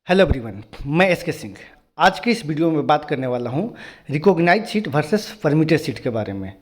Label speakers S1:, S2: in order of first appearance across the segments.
S1: Hello everyone, मैं S के सिंह। आज के इस वीडियो में बात करने वाला हूँ recognised seat versus permitted seat के बारे में।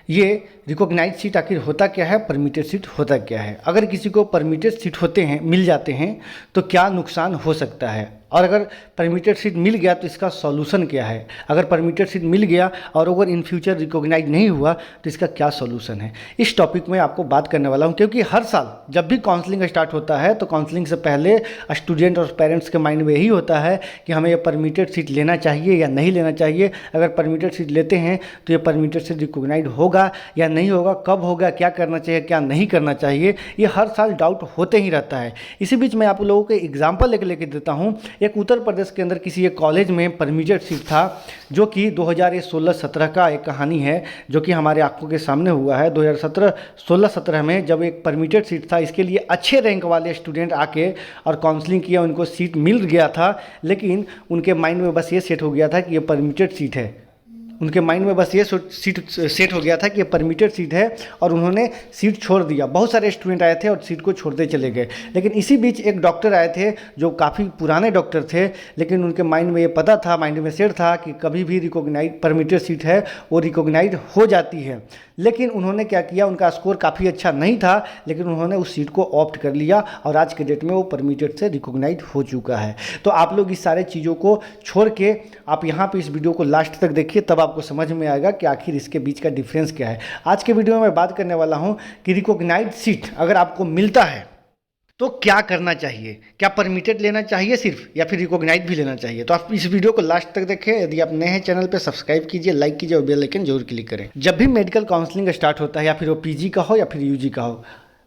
S1: ये रिकॉग्नाइज्ड सीट आखिर होता क्या है, परमिटेड सीट होता क्या है, अगर किसी को परमिटेड सीट होते हैं मिल जाते हैं तो क्या नुकसान हो सकता है, और अगर परमिटेड सीट मिल गया तो इसका सॉल्यूशन क्या है, अगर परमिटेड सीट मिल गया और अगर इन फ्यूचर रिकॉग्नाइज नहीं हुआ तो इसका क्या सॉल्यूशन है। इस टॉपिक में आपको बात करने वाला हूं, क्योंकि हर साल जब भी काउंसलिंग स्टार्ट होता है तो काउंसलिंग से पहले स्टूडेंट और पेरेंट्स के माइंड में यही होता है कि हमें ये परमिटेड सीट लेना चाहिए या नहीं लेना चाहिए। अगर परमिटेड सीट लेते हैं तो ये परमिटेड सीट रिकॉग्नाइज होगा या नहीं होगा, कब होगा, क्या करना चाहिए क्या नहीं करना चाहिए, ये हर साल डाउट होते ही रहता है। इसी बीच मैं आप लोगों को एग्जाम्पल लेके देता हूँ। एक उत्तर प्रदेश के अंदर किसी एक कॉलेज में परमिटेड सीट था, जो कि 2016-17 का एक कहानी है जो कि हमारे आंखों के सामने हुआ है। 2016 में जब एक परमिटेड सीट था, इसके लिए अच्छे रैंक वाले स्टूडेंट आके और काउंसलिंग किया, उनको सीट मिल गया था, लेकिन उनके माइंड में बस ये सेट हो गया था कि ये परमिटेड सीट है। उनके माइंड में बस ये सीट सेट हो गया था कि ये परमिटेड सीट है और उन्होंने सीट छोड़ दिया। बहुत सारे स्टूडेंट आए थे और सीट को छोड़ते चले गए। लेकिन इसी बीच एक डॉक्टर आए थे जो काफ़ी पुराने डॉक्टर थे, लेकिन उनके माइंड में ये पता था, माइंड में सेट था कि कभी भी रिकॉग्नाइज परमिटेड सीट है वो रिकॉग्नाइज हो जाती है। लेकिन उन्होंने क्या किया, उनका स्कोर काफ़ी अच्छा नहीं था, लेकिन उन्होंने उस सीट को ऑप्ट कर लिया और आज के डेट में वो परमिटेड से रिकॉग्नाइज हो चुका है। तो आप लोग इस सारे चीज़ों को छोड़ के आप यहाँ पे इस वीडियो को लास्ट तक देखिए, तब आपको समझ में आएगा कि आखिर इसके बीच का डिफरेंस क्या है। आज के वीडियो में मैं बात करने वाला हूँ कि रिकॉग्नाइज्ड सीट अगर आपको मिलता है तो क्या करना चाहिए, क्या परमिटेड लेना चाहिए सिर्फ, या फिर रिकॉग्नाइज भी लेना चाहिए। तो आप इस वीडियो को लास्ट तक देखें। यदि आप नए हैं चैनल पे सब्सक्राइब कीजिए, लाइक कीजिए और बेल आइकन जरूर क्लिक करें। जब भी मेडिकल काउंसलिंग स्टार्ट होता है, या फिर वो पीजी का हो या फिर यूजी का हो,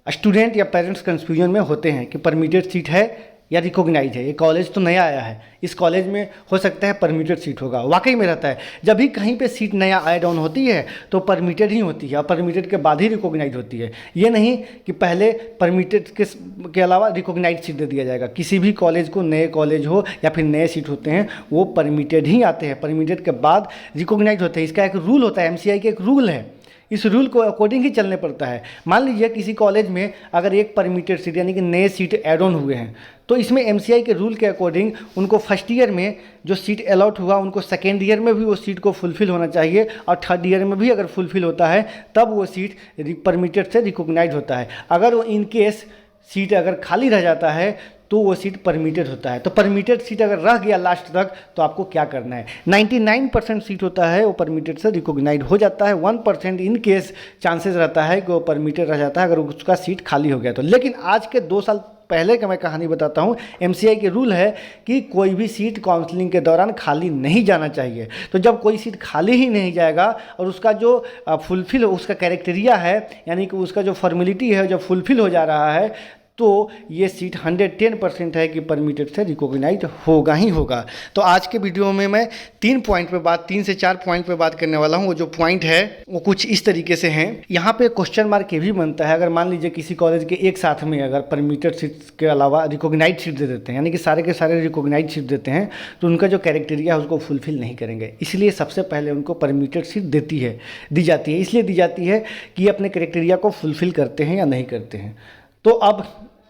S1: स्टूडेंट या पेरेंट्स कंफ्यूजन में होते हैं कि परमिटेड सीट है या रिकॉग्नाइज है। ये कॉलेज तो नया आया है, इस कॉलेज में हो सकता है परमिटेड सीट होगा। वाकई में रहता है, जब भी कहीं पे सीट नया ऐड ऑन होती है तो परमिटेड ही होती है और परमिटेड के बाद ही रिकॉग्नाइज होती है। ये नहीं कि पहले परमिटेड के अलावा रिकॉग्नाइज सीट दे दिया जाएगा। किसी भी कॉलेज को, नए कॉलेज हो या फिर नए सीट होते हैं, वो परमिटेड ही आते हैं, परमिटेड के बाद रिकॉग्नाइज होते हैं। इसका एक रूल होता है, एमसीआई का एक रूल है, इस रूल को अकॉर्डिंग ही चलने पड़ता है। मान लीजिए किसी कॉलेज में अगर एक परमिटेड सीट यानी कि नए सीट ऐड ऑन हुए हैं, तो इसमें एमसीआई के रूल के अकॉर्डिंग उनको फर्स्ट ईयर में जो सीट अलॉट हुआ, उनको सेकेंड ईयर में भी वो सीट को फुलफिल होना चाहिए, और थर्ड ईयर में भी अगर फुलफिल होता है तब वो सीट परमिटेड से रिकॉग्नाइज होता है। अगर वो इन केस सीट अगर खाली रह जाता है तो वो सीट परमिटेड होता है। तो परमिटेड सीट अगर रह गया लास्ट तक तो आपको क्या करना है। 99% सीट होता है वो परमिटेड से रिकॉग्नाइज हो जाता है। 1% इन केस चांसेस रहता है कि वो परमिटेड रह जाता है अगर उसका सीट खाली हो गया तो। लेकिन आज के 2 साल पहले का मैं कहानी बताता हूँ। एमसीआई के रूल है कि कोई भी सीट काउंसलिंग के दौरान खाली नहीं जाना चाहिए। तो जब कोई सीट खाली ही नहीं जाएगा और उसका जो फुलफिल उसका कैरेक्टेरिया है, यानी कि उसका जो फॉर्मेलिटी है जब फुलफिल हो जा रहा है, तो ये सीट 110% है कि परमिटेड से रिकॉग्नाइज होगा ही होगा। तो आज के वीडियो में मैं 3 से 4 पॉइंट पे बात करने वाला हूँ। वो जो पॉइंट है वो कुछ इस तरीके से हैं। यहाँ पे क्वेश्चन मार्क ये भी बनता है, अगर मान लीजिए किसी कॉलेज के एक साथ में अगर परमिटेड सीट के अलावा रिकॉग्नाइज सीट दे देते हैं, यानी कि सारे के सारे रिकॉग्नाइज सीट देते हैं, तो उनका जो कैरेक्टेरिया है उसको फुलफिल नहीं करेंगे। इसलिए सबसे पहले उनको परमिटेड सीट दी जाती है। इसलिए दी जाती है कि अपने कैरेक्टेरिया को फुलफिल करते हैं या नहीं करते हैं। तो अब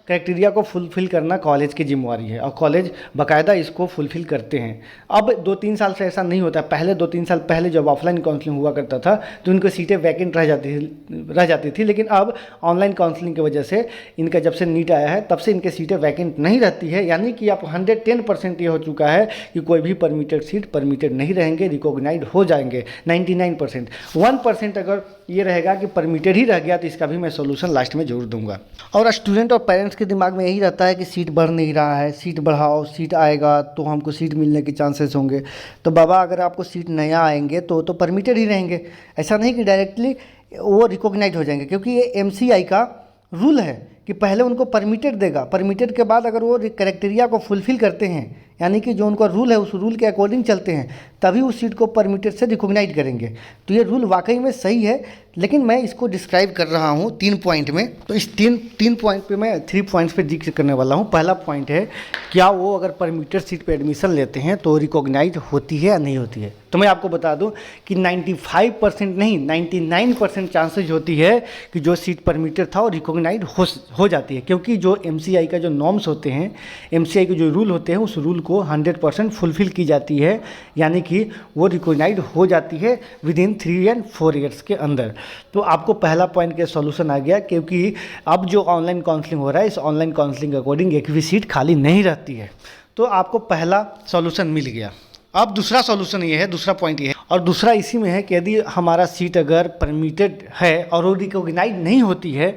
S1: क्राइटेरिया को फुलफ़िल करना कॉलेज की जिम्मेवारी है और कॉलेज बाकायदा इसको फुलफ़िल करते हैं। अब 2-3 साल से ऐसा नहीं होता। पहले 2-3 साल पहले जब ऑफलाइन काउंसलिंग हुआ करता था तो इनको सीटें वैकेंट रह जाती थी, लेकिन अब ऑनलाइन काउंसलिंग की वजह से इनका जब से नीट आया है तब से इनके सीटें वैकेंट नहीं रहती है। यानी कि आप 110% ये हो चुका है कि कोई भी परमिटेड सीट परमिटेड नहीं रहेंगे, रिकॉग्नाइज हो जाएंगे 99%। 1% अगर ये रहेगा कि परमिटेड ही रह गया तो इसका भी मैं सोल्यूशन लास्ट में जरूर दूंगा। और स्टूडेंट और पेरेंट्स के दिमाग में यही रहता है कि सीट बढ़ नहीं रहा है, सीट बढ़ाओ, सीट आएगा तो हमको सीट मिलने के चांसेस होंगे। तो बाबा अगर आपको सीट नया आएंगे तो परमिटेड ही रहेंगे, ऐसा नहीं कि डायरेक्टली वो रिकॉग्नाइज हो जाएंगे, क्योंकि ये एमसीआई का रूल है कि पहले उनको परमिटेड देगा। परमिटेड के बाद अगर वो क्राइटेरिया को फुलफ़िल करते हैं, यानी कि जो उनका रूल है उस रूल के अकॉर्डिंग चलते हैं, तभी उस सीट को परमिटेड से रिकॉग्नाइज करेंगे। तो ये रूल वाकई में सही है, लेकिन मैं इसको डिस्क्राइब कर रहा हूँ 3 पॉइंट में। तो इस तीन पॉइंट पे मैं 3 पॉइंट्स पे जिक्र करने वाला हूँ। पहला पॉइंट है, क्या वो अगर परमिटेड सीट पे एडमिशन लेते हैं तो रिकॉग्नाइज होती है या नहीं होती है। तो मैं आपको बता दूं कि 95% नहीं 99% चांसेज होती है कि जो सीट परमिटेड था वो रिकॉग्नाइज हो जाती है, क्योंकि जो एमसीआई का जो नॉर्म्स होते हैं, एमसीआई के जो रूल होते हैं, उस रूल को 100% फुलफिल की जाती है, यानी कि वो रिकॉग्नाइज हो जाती है विद इन 3 और 4 ईयर्स के अंदर। तो आपको पहला पॉइंट का सॉल्यूशन आ गया, क्योंकि अब जो ऑनलाइन काउंसलिंग हो रहा है, इस ऑनलाइन काउंसलिंग के अकॉर्डिंग एक भी सीट खाली नहीं रहती है। तो आपको पहला सॉल्यूशन मिल गया। अब दूसरा सॉल्यूशन ये है, दूसरा पॉइंट ये है, और दूसरा इसी में है कि यदि हमारा सीट अगर परमिटेड है और वो रिकॉग्नाइज नहीं होती है,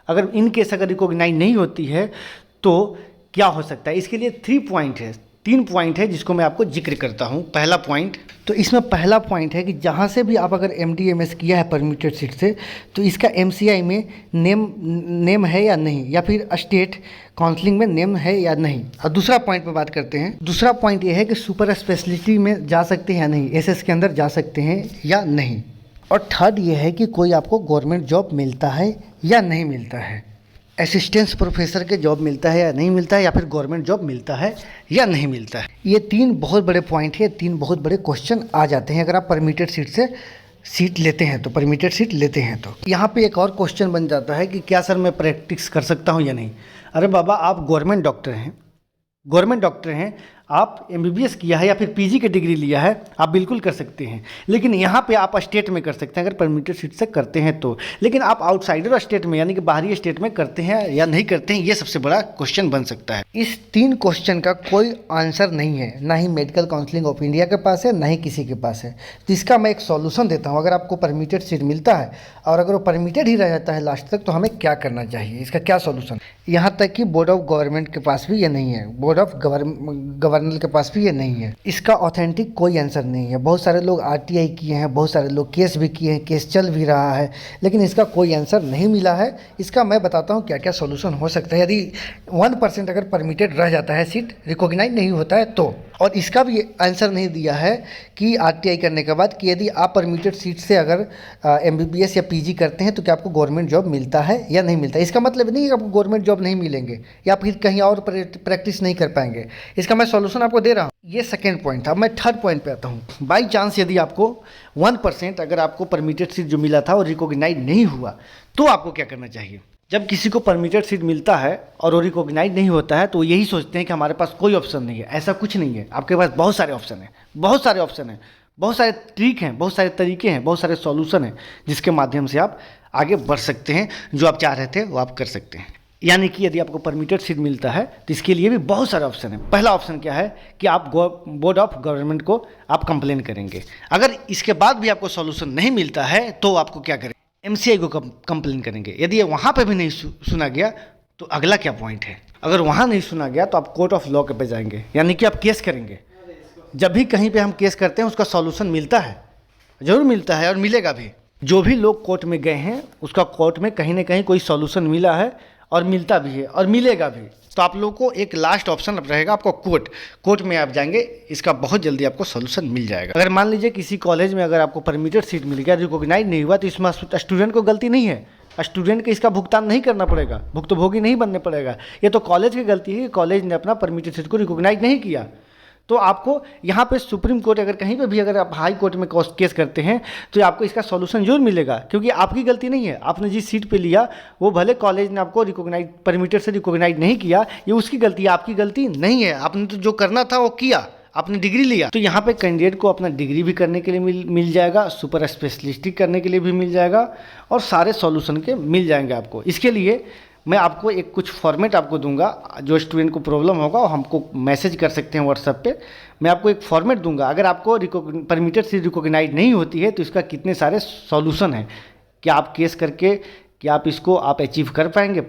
S1: अगर इन केस अगर रिकॉग्नाइज नहीं होती है तो क्या हो सकता है। इसके लिए 3 पॉइंट है जिसको मैं आपको जिक्र करता हूँ। पहला पॉइंट, तो इसमें पहला पॉइंट है कि जहाँ से भी आप अगर MD/MS किया है परमिटेड सीट से, तो इसका MCI में नेम है या नहीं, या फिर स्टेट काउंसलिंग में नेम है या नहीं। और दूसरा पॉइंट पे बात करते हैं। दूसरा पॉइंट ये है कि सुपर स्पेशलिटी में जा सकते हैं या नहीं, SS के अंदर जा सकते हैं या नहीं। और थर्ड ये है कि कोई आपको गवर्नमेंट जॉब मिलता है या नहीं मिलता है, असिस्टेंट प्रोफेसर के जॉब मिलता है या नहीं मिलता है, या फिर गवर्नमेंट जॉब मिलता है या नहीं मिलता है। ये 3 बहुत बड़े पॉइंट है, 3 बहुत बड़े क्वेश्चन आ जाते हैं अगर आप परमिटेड सीट से सीट लेते हैं तो, परमिटेड सीट लेते हैं तो। यहाँ पे एक और क्वेश्चन बन जाता है कि क्या सर मैं प्रैक्टिस कर सकता हूँ या नहीं। अरे बाबा, आप गवर्नमेंट डॉक्टर हैं, आप MBBS किया है या फिर PG की डिग्री लिया है, आप बिल्कुल कर सकते हैं। लेकिन यहाँ पे आप स्टेट में कर सकते हैं अगर परमिटेड सीट से करते हैं तो। लेकिन आप आउटसाइडर स्टेट में, यानी कि बाहरी स्टेट में करते हैं या नहीं करते हैं, ये सबसे बड़ा क्वेश्चन बन सकता है। इस 3 क्वेश्चन का कोई आंसर नहीं है, ना ही मेडिकल काउंसिलिंग ऑफ इंडिया के पास है, ना ही किसी के पास है। तो इसका मैं एक सॉल्यूशन देता हूँ। अगर आपको परमिटेड सीट मिलता है और अगर वो परमिटेड ही रह जाता है लास्ट तक, तो हमें क्या करना चाहिए, इसका क्या सॉल्यूशन। यहाँ तक कि बोर्ड ऑफ गवर्नमेंट के पास भी ये नहीं है, बोर्ड ऑफ गवर्नर के पास भी ये नहीं है। इसका ऑथेंटिक कोई आंसर नहीं है। बहुत सारे लोग RTI किए हैं, बहुत सारे लोग केस भी किए हैं, केस चल भी रहा है, लेकिन इसका कोई आंसर नहीं मिला है। इसका मैं बताता हूँ क्या क्या सॉल्यूशन हो सकता है यदि 1% अगर परमिटेड रह जाता है, सीट रिकॉग्नाइज नहीं होता है तो। और इसका भी आंसर नहीं दिया है कि RTI करने के बाद कि यदि आप परमिटेड सीट से अगर MBBS या PG करते हैं तो क्या आपको गवर्नमेंट जॉब मिलता है या नहीं मिलता है। इसका मतलब नहीं है कि आपको गवर्नमेंट जॉब नहीं मिलेंगे या फिर कहीं और प्रैक्टिस नहीं कर पाएंगे। इसका मैं सॉल्यूशन आपको दे रहा हूँ। ये सेकेंड पॉइंट था। मैं थर्ड पॉइंट पे आता हूँ। बाई चांस यदि आपको 1% अगर आपको परमिटेड सीट जो मिला था वो रिकॉग्नाइज नहीं हुआ, तो आपको क्या करना चाहिए। जब किसी को परमिटेड सीट मिलता है और वो रिकॉग्नाइज नहीं होता है, तो यही सोचते हैं कि हमारे पास कोई ऑप्शन नहीं है। ऐसा कुछ नहीं है, आपके पास बहुत सारे ऑप्शन हैं, बहुत सारे ट्रिक हैं, बहुत सारे तरीके हैं, बहुत सारे सॉल्यूशन हैं, जिसके माध्यम से आप आगे बढ़ सकते हैं। जो आप चाह रहे थे वो आप कर सकते हैं। यानी कि यदि आपको परमिटेड सीट मिलता है तो इसके लिए भी बहुत सारे ऑप्शन हैं। पहला ऑप्शन क्या है कि आप बोर्ड ऑफ गवर्नमेंट को आप कंप्लेन करेंगे। अगर इसके बाद भी आपको सॉल्यूशन नहीं मिलता है तो आपको क्या करें, MCI को कंप्लेन करेंगे। यदि ये वहाँ पे भी नहीं सुना गया तो अगला क्या पॉइंट है, अगर वहाँ नहीं सुना गया तो आप कोर्ट ऑफ लॉ पे जाएंगे, यानी कि आप केस करेंगे। जब भी कहीं पे हम केस करते हैं उसका सॉल्यूशन मिलता है, ज़रूर मिलता है और मिलेगा भी। जो भी लोग कोर्ट में गए हैं उसका कोर्ट में कहीं ना कहीं कोई सॉल्यूशन मिला है और मिलता भी है और मिलेगा भी। तो आप लोगों को एक लास्ट ऑप्शन रहेगा, आपको कोर्ट में आप जाएंगे, इसका बहुत जल्दी आपको सोल्यूशन मिल जाएगा। अगर मान लीजिए किसी कॉलेज में अगर आपको परमिटेड सीट मिल गया, रिकॉग्नाइज नहीं हुआ, तो इसमें स्टूडेंट को गलती नहीं है, स्टूडेंट को इसका भुगतान नहीं करना पड़ेगा, भुक्तभोगी नहीं बनने पड़ेगा। ये तो कॉलेज की गलती है कि कॉलेज ने अपना परमिटेड सीट को रिकॉग्नाइज नहीं किया। तो आपको यहाँ पे सुप्रीम कोर्ट अगर कहीं पे भी अगर आप हाई कोर्ट में केस करते हैं तो आपको इसका सॉल्यूशन जरूर मिलेगा, क्योंकि आपकी गलती नहीं है। आपने जिस सीट पे लिया वो भले कॉलेज ने आपको परमिटेड से रिकॉग्नाइज नहीं किया, ये उसकी गलती है, आपकी गलती नहीं है। आपने तो जो करना था वो किया, आपने डिग्री लिया। तो यहाँ पे कैंडिडेट को अपना डिग्री भी करने के लिए मिल जाएगा, सुपर स्पेशलिस्टिक करने के लिए भी मिल जाएगा और सारे सॉल्यूशन के मिल जाएंगे आपको। इसके लिए मैं आपको एक कुछ फॉर्मेट आपको दूंगा, जो स्टूडेंट को प्रॉब्लम होगा वो हमको मैसेज कर सकते हैं व्हाट्सएप पे। मैं आपको एक फॉर्मेट दूंगा, अगर आपको परमिटेड से रिकॉग्नाइज नहीं होती है तो इसका कितने सारे सॉल्यूशन हैं, क्या आप केस करके क्या आप इसको आप अचीव कर पाएंगे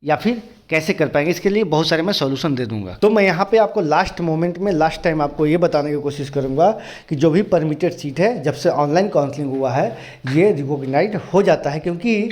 S1: या फिर कैसे कर पाएंगे, इसके लिए बहुत सारे मैं सॉल्यूशन दे दूंगा। तो मैं यहाँ पे आपको लास्ट मोमेंट में लास्ट टाइम आपको ये बताने की कोशिश करूँगा कि जो भी परमिटेड सीट है जब से ऑनलाइन काउंसलिंग हुआ है ये रिकॉग्नाइज हो जाता है, क्योंकि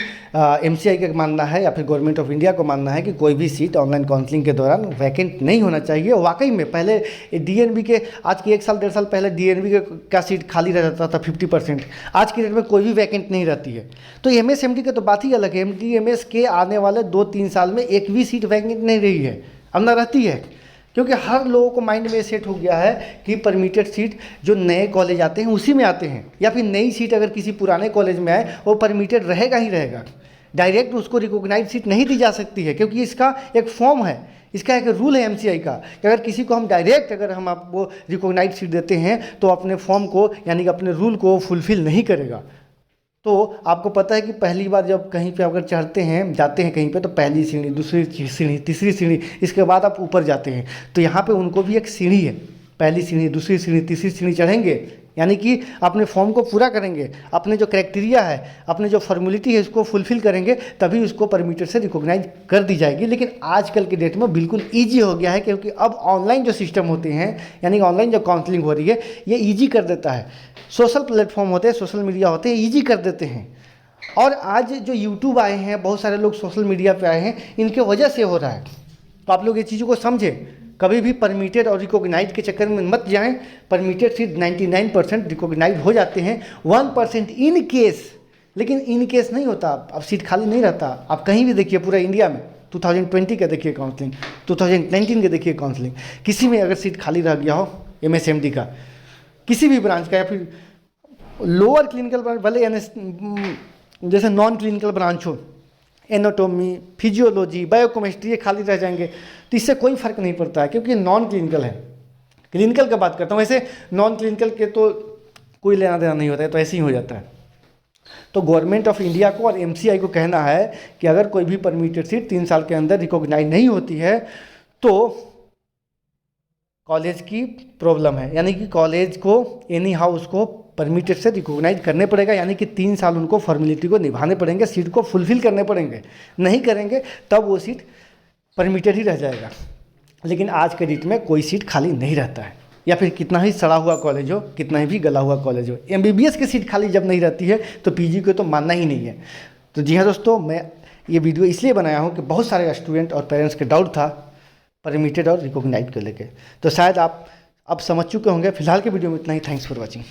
S1: MCI का मानना है या फिर गवर्नमेंट ऑफ इंडिया को मानना है कि कोई भी सीट ऑनलाइन काउंसलिंग के दौरान वैकेंट नहीं होना चाहिए। वाकई में पहले DNB के आज के 1 साल 1.5 साल पहले DNB का सीट खाली रह जाता था 50%, आज की डेट में कोई भी वैकेंट नहीं रहती है। तो MS MD का तो बात ही अलग है। MD MS के आने वाले 2-3 साल में एक भी सीट वैकेंट नहीं रही है, अब ना रहती है। क्योंकि हर लोगों को माइंड में सेट हो गया है कि परमिटेड सीट जो नए कॉलेज आते हैं उसी में आते हैं, या फिर नई सीट अगर किसी पुराने कॉलेज में आए वो परमिटेड रहेगा ही रहेगा, डायरेक्ट उसको रिकॉग्नाइज सीट नहीं दी जा सकती है, क्योंकि इसका एक फॉर्म है, इसका एक रूल है एमसीआई का कि अगर किसी को हम डायरेक्ट अगर हम आपको रिकॉग्नाइज सीट देते हैं तो अपने फॉर्म को यानी कि अपने रूल को फुलफिल नहीं करेगा। तो आपको पता है कि पहली बार जब कहीं पे अगर चढ़ते हैं जाते हैं कहीं पे तो पहली सीढ़ी, दूसरी सीढ़ी, तीसरी सीढ़ी, इसके बाद आप ऊपर जाते हैं। तो यहाँ पे उनको भी एक सीढ़ी है, पहली सीढ़ी, दूसरी सीढ़ी, तीसरी सीढ़ी चढ़ेंगे, यानी कि अपने फॉर्म को पूरा करेंगे, अपने जो क्राइटेरिया है, अपने जो फॉर्मेलिटी है उसको फुलफिल करेंगे, तभी उसको परमिटेड से रिकॉग्नाइज कर दी जाएगी। लेकिन आजकल के डेट में बिल्कुल ईजी हो गया है, क्योंकि अब ऑनलाइन जो सिस्टम होते हैं यानी कि ऑनलाइन जो काउंसलिंग हो रही है ये ईजी कर देता है। सोशल प्लेटफॉर्म होते हैं, सोशल मीडिया होते हैं, ईजी कर देते हैं। और आज जो यूट्यूब आए हैं, बहुत सारे लोग सोशल मीडिया पे आए हैं, इनके वजह से हो रहा है। तो आप लोग ये चीज़ों को समझें, कभी भी परमिटेड और रिकॉग्नाइज के चक्कर में मत जाएं। परमिटेड सीट 99% रिकॉग्नाइज हो जाते हैं, 1% इन केस, लेकिन इन केस नहीं होता, अब सीट खाली नहीं रहता। आप कहीं भी देखिए पूरा इंडिया में 2020 का देखिए काउंसलिंग, 2019 के देखिए काउंसलिंग, किसी में अगर सीट खाली रह गया हो MSMD का, किसी भी ब्रांच का, या फिर लोअर क्लिनिकल ब्रांच भले जैसे नॉन क्लिनिकल ब्रांच हो, एनाटोमी, फिजियोलॉजी, बायोकेमिस्ट्री, ये खाली रह जाएंगे, तो इससे कोई फर्क नहीं पड़ता है, क्योंकि नॉन क्लिनिकल है। क्लिनिकल का बात करता हूँ, वैसे नॉन क्लिनिकल के तो कोई लेना देना नहीं होता है, तो ऐसे ही हो जाता है। तो गवर्नमेंट ऑफ इंडिया को और MCI को कहना है कि अगर कोई भी परमिटेड सीट 3 साल के अंदर रिकॉग्नाइज नहीं होती है तो कॉलेज की प्रॉब्लम है, यानी कि कॉलेज को एनी हाउ उसको परमिटेड से रिकॉग्नाइज करने पड़ेगा, यानी कि 3 साल उनको फॉर्मेलिटी को निभाने पड़ेंगे, सीट को फुलफिल करने पड़ेंगे। नहीं करेंगे तब वो सीट परमिटेड ही रह जाएगा। लेकिन आज के डेट में कोई सीट खाली नहीं रहता है, या फिर कितना ही सड़ा हुआ कॉलेज हो, कितना ही भी गला हुआ कॉलेज हो, MBBS की सीट खाली जब नहीं रहती है तो PG को तो मानना ही नहीं है। तो जी हाँ दोस्तों, मैं ये वीडियो इसलिए बनाया हूँ कि बहुत सारे स्टूडेंट और पेरेंट्स के डाउट था परमिटेड और रिकॉग्नाइज को लेके, तो शायद आप अब समझ चुके होंगे। फिलहाल के वीडियो में इतना ही। Thanks for watching.